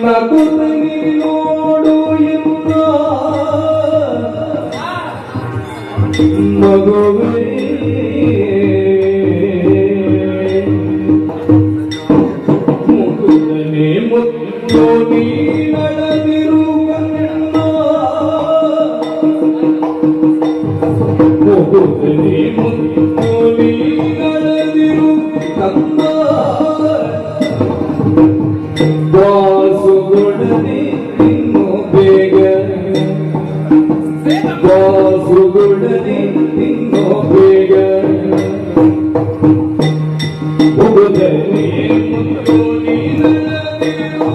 ನಗುತ್ತನಿ ನೋಡು ಎಂದ ಮಗುವೇ ಮುಗುದನೆ ಮುತ್ತು ನೀ ನಡೆದಿರುವನ್ನ ಮುಗುದನೆ ಮುತ್ತು ನೀ ನಡೆದಿರು ಕಂದ ಬಾಸುಗುಡನೆ ಇನ್ನು ಬೇಗ ಬಾಸುಗುಡನೆ ಇನ್ನು ಬೇಗ ಮುಗುದನೆ ಮುತ್ತು ನೀ ನಡೆದಿರು